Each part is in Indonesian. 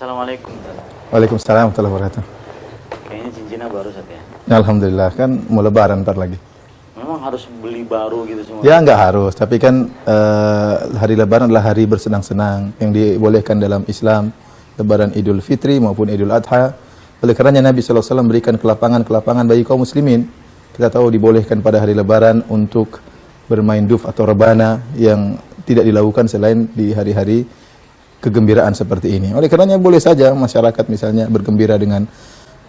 Assalamualaikum. Waalaikumsalam warahmatullahi wabarakatuh. Kayaknya cincinnya baru Ustaz ya. Alhamdulillah, kan mau lebaran ntar lagi. Memang harus beli baru gitu semua? Ya nggak harus, tapi kan hari lebaran adalah hari bersenang-senang yang dibolehkan dalam Islam. Lebaran Idul Fitri maupun Idul Adha. Oleh karenanya Nabi SAW berikan kelapangan bagi kaum muslimin. Kita tahu dibolehkan pada hari lebaran untuk bermain duf atau rebana yang tidak dilakukan selain di hari-hari kegembiraan seperti ini. Oleh karenanya boleh saja masyarakat misalnya bergembira dengan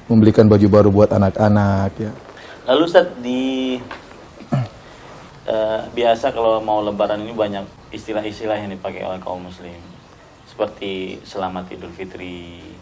membelikan baju baru buat anak-anak ya. Lalu Ustaz, biasa kalau mau lebaran ini banyak istilah-istilah yang dipakai oleh kaum muslim. Seperti selamat Idul Fitri,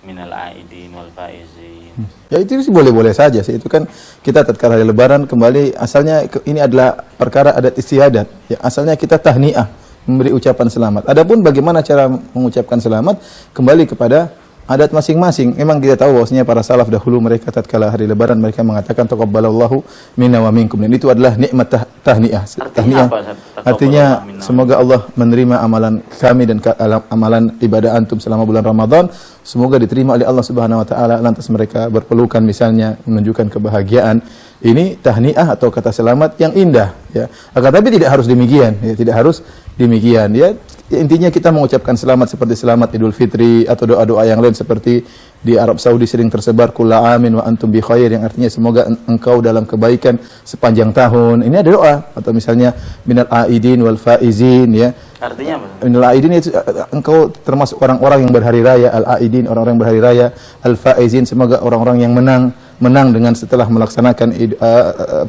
minal aidin wal faizin. Ya itu sih boleh-boleh saja sih. Itu kan kita tatkala hari lebaran kembali asalnya ini adalah perkara adat istiadat. Ya, asalnya kita tahniah, memberi ucapan selamat. Adapun bagaimana cara mengucapkan selamat kembali kepada adat masing-masing. Memang kita tahu bahwasanya para salaf dahulu mereka tatkala hari lebaran mereka mengatakan taqabbalallahu minna wa minkum. Dan itu adalah nikmat tahniah. Artinya apa? Artinya semoga Allah menerima amalan kami dan amalan ibadah antum selama bulan Ramadan. Semoga diterima oleh Allah Subhanahu wa taala. Lantas mereka berpelukan misalnya menunjukkan kebahagiaan. Ini tahniah atau kata selamat yang indah ya. Akan tapi tidak harus demikian ya, tidak harus demikian ya. Intinya kita mengucapkan selamat seperti selamat Idul Fitri atau doa-doa yang lain seperti di Arab Saudi sering tersebar kulla amin wa antum bi khair yang artinya semoga engkau dalam kebaikan sepanjang tahun. Ini ada doa atau misalnya minal aidin wal faizin ya. Artinya apa? Minal aidin itu engkau termasuk orang-orang yang berhari raya, al aidin orang-orang yang berhari raya, al faizin semoga orang-orang yang menang dengan setelah melaksanakan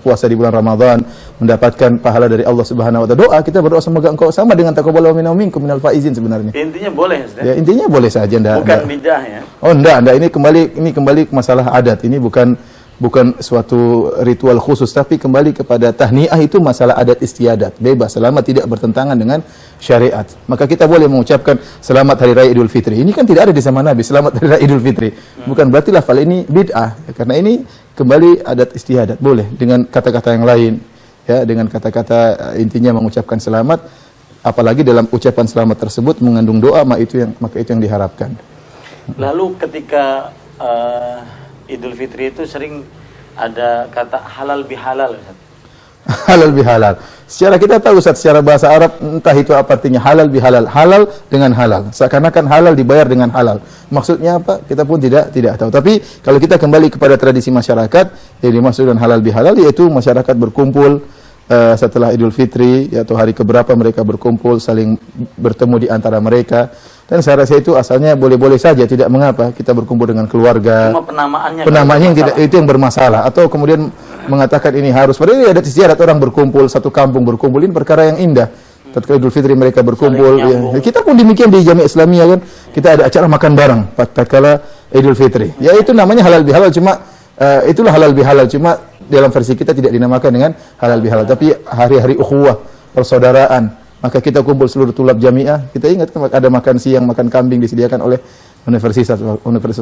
puasa di bulan Ramadan mendapatkan pahala dari Allah Subhanahu wa taala. Doa kita berdoa semoga engkau sama dengan taqabbalallahu minna wa minkum minal faizin sebenarnya. Intinya boleh Ustaz. Ya, intinya boleh saja bukan bidah ya. Oh, enggak, ini kembali ke masalah adat. Ini bukan suatu ritual khusus, tapi kembali kepada tahniah itu masalah adat istiadat, bebas selama tidak bertentangan dengan syariat. Maka kita boleh mengucapkan selamat hari raya Idul Fitri. Ini kan tidak ada di zaman Nabi, selamat hari raya Idul Fitri. Bukan berarti lafal ini bid'ah, karena ini kembali adat istiadat. Boleh dengan kata-kata yang lain, ya, dengan kata-kata intinya mengucapkan selamat, apalagi dalam ucapan selamat tersebut mengandung doa, maka itu yang diharapkan. Lalu ketika Idul Fitri itu sering ada kata halal bihalal Ustaz. Halal bihalal. Secara kita tahu Ustaz, secara bahasa Arab entah itu apa artinya halal bihalal. Halal dengan halal. Seakan-akan halal dibayar dengan halal. Maksudnya apa? Kita pun tidak tahu. Tapi kalau kita kembali kepada tradisi masyarakat yang dimaksud dengan halal bihalal yaitu masyarakat berkumpul setelah Idul Fitri atau hari keberapa mereka berkumpul saling bertemu di antara mereka. Dan saya rasa itu asalnya boleh-boleh saja, tidak mengapa kita berkumpul dengan keluarga. Cuma penamaannya yang tidak itu yang bermasalah atau kemudian mengatakan ini harus. Padahal ini ada istiadat orang berkumpul, satu kampung berkumpul, ini perkara yang indah. Tatkala Idul Fitri mereka berkumpul ya. Kita pun demikian di Jami' Islamiyah kan. Kita ada acara makan bareng tatkala Idul Fitri. Ya itu namanya halal bihalal, cuma itulah halal bihalal, cuma dalam versi kita tidak dinamakan dengan halal bihalal, tapi hari-hari ukhuwah, persaudaraan. Maka kita kumpul seluruh tulab jamiah, kita ingat ada makan siang, makan kambing disediakan oleh universitas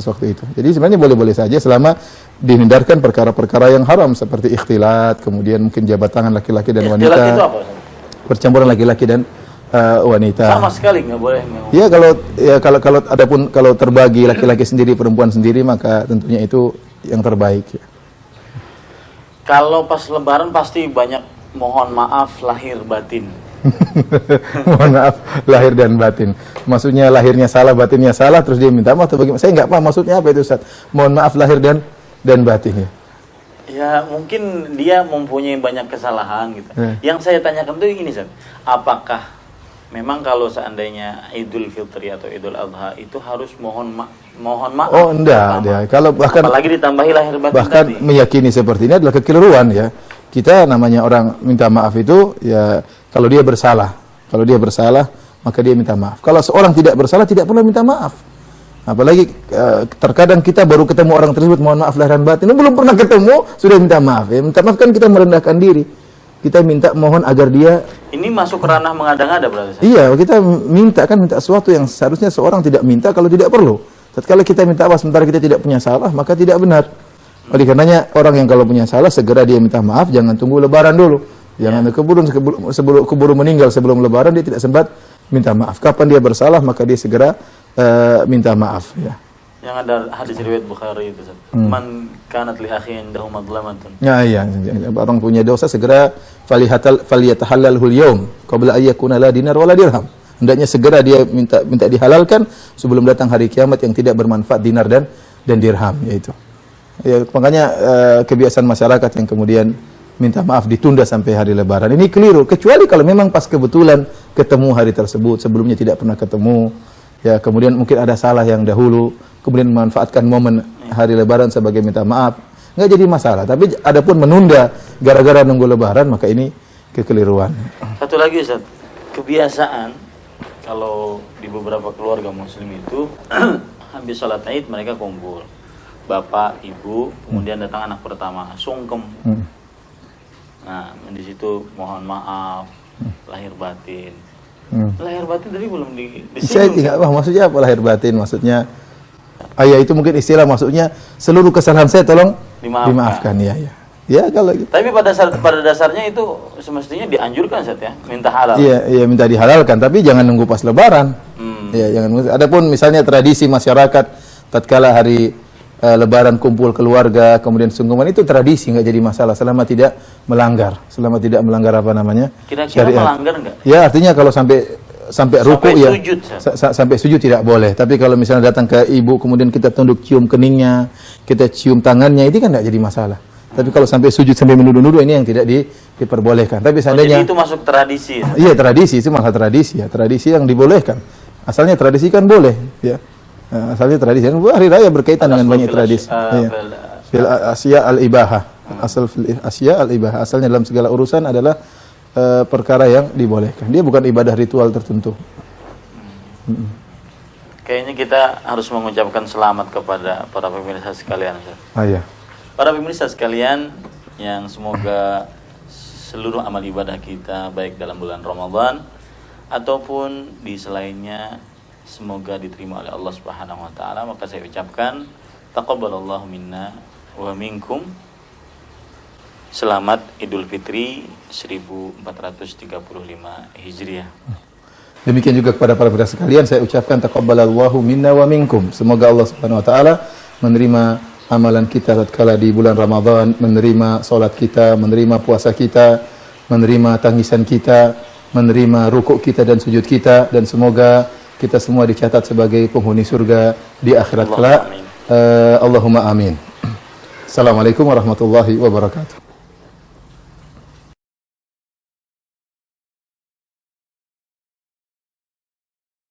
waktu itu. Jadi sebenarnya boleh-boleh saja selama dihindarkan perkara-perkara yang haram seperti ikhtilat, kemudian mungkin jabat tangan laki-laki dan wanita. Ikhtilat itu apa? Percampuran laki-laki dan wanita. Sama sekali nggak boleh. Ya kalau terbagi laki-laki sendiri, perempuan sendiri, maka tentunya itu yang terbaik. Ya. Kalau pas Lebaran pasti banyak mohon maaf lahir batin. Mohon maaf lahir dan batin. Maksudnya lahirnya salah, batinnya salah, terus dia minta maaf atau bagaimana? Saya nggak paham maksudnya apa itu Ustaz. Mohon maaf lahir dan batin ya. Ya mungkin dia mempunyai banyak kesalahan gitu. Yang saya tanyakan tuh gini Ustaz, apakah memang kalau seandainya Idul Fitri atau Idul Adha itu harus mohon maaf? Oh enggak, ya. Kalau bahkan apalagi ditambahi lahir batin bahkan tadi. Meyakini seperti ini adalah kekeliruan ya. Kita namanya orang minta maaf itu ya kalau dia bersalah maka dia minta maaf. Kalau seorang tidak bersalah tidak perlu minta maaf. Apalagi terkadang kita baru ketemu orang tersebut mohon maaf lahir dan batin, belum pernah ketemu sudah minta maaf. Ya, minta maaf kan kita merendahkan diri. Kita minta mohon agar dia. Ini masuk ranah mengada-ngada berarti. Iya, kita minta sesuatu yang seharusnya seorang tidak minta kalau tidak perlu. Tatkala kita minta maaf sementara kita tidak punya salah, maka tidak benar. Oleh karenanya orang yang kalau punya salah segera dia minta maaf, jangan tunggu Lebaran dulu. Jangan keburu meninggal sebelum Lebaran dia tidak sempat minta maaf. Kapan dia bersalah maka dia segera minta maaf ya. Yang ada hadis riwayat Bukhari itu, man kanat li akhi indahu madlamatun. Ya, iya, orang punya dosa segera faliyatahallalhul yaum qabla ayyakuna la dinar wala dirham. Hendaknya segera dia minta dihalalkan sebelum datang hari kiamat yang tidak bermanfaat dinar dan dirham, yaitu. Ya, makanya kebiasaan masyarakat yang kemudian minta maaf ditunda sampai hari lebaran ini keliru, kecuali kalau memang pas kebetulan ketemu hari tersebut, sebelumnya tidak pernah ketemu. Ya, kemudian mungkin ada salah yang dahulu, kemudian memanfaatkan momen hari lebaran sebagai minta maaf, nggak jadi masalah. Tapi adapun menunda gara-gara nunggu lebaran, maka ini kekeliruan. Satu lagi Ustaz, kebiasaan kalau di beberapa keluarga muslim itu habis sholat Id mereka kumpul, bapak, ibu, kemudian datang anak pertama, sungkem. Nah, di situ mohon maaf, lahir batin. Lahir batin tadi belum disinggung. Saya tidak maksudnya apa lahir batin? Maksudnya ayah itu mungkin istilah maksudnya seluruh kesalahan saya tolong dimaafkan. Ya. Ya kalau gitu. Tapi pada dasarnya itu semestinya dianjurkan Ustaz ya, minta halal. Iya, minta dihalalkan, tapi jangan nunggu pas lebaran. Ya, jangan. Adapun misalnya tradisi masyarakat tatkala hari lebaran kumpul keluarga, kemudian sungguman itu tradisi, nggak jadi masalah selama tidak melanggar apa namanya? Kira-kira melanggar nggak? Ya, artinya kalau sampai ruku ya, sujud, sampai sujud tidak boleh. Tapi kalau misalnya datang ke ibu, kemudian kita tunduk cium keningnya, kita cium tangannya, itu kan nggak jadi masalah. Tapi kalau sampai sujud sampai menuduh-nuduh, ini yang tidak diperbolehkan. Tapi seandainya jadi itu masuk tradisi. Iya, tradisi itu malah tradisi ya, tradisi yang dibolehkan. Asalnya tradisi kan boleh, ya. Asalnya tradisi, hari raya berkaitan dengan banyak tradisi. Fil asya al-ibahah. Asal fil asya al-ibahah. Asalnya dalam segala urusan adalah perkara yang dibolehkan. Dia bukan ibadah ritual tertentu. Kayaknya kita harus mengucapkan selamat kepada para pemirsa sekalian. Iya. Para pemirsa sekalian yang semoga seluruh amal ibadah kita baik dalam bulan Ramadan ataupun di selainnya semoga diterima oleh Allah Subhanahu wa taala. Maka saya ucapkan taqabbalallahu minna wa minkum. Selamat Idul Fitri 1435 Hijriah. Demikian juga kepada para pemirsa sekalian saya ucapkan taqabbalallahu minna wa minkum. Semoga Allah Subhanahu wa taala menerima amalan kita tatkala di bulan Ramadan, menerima salat kita, menerima puasa kita, menerima tangisan kita, menerima rukuk kita dan sujud kita, dan semoga kita semua dicatat sebagai penghuni surga di akhirat kelak. Allahumma amin. Assalamualaikum warahmatullahi wabarakatuh.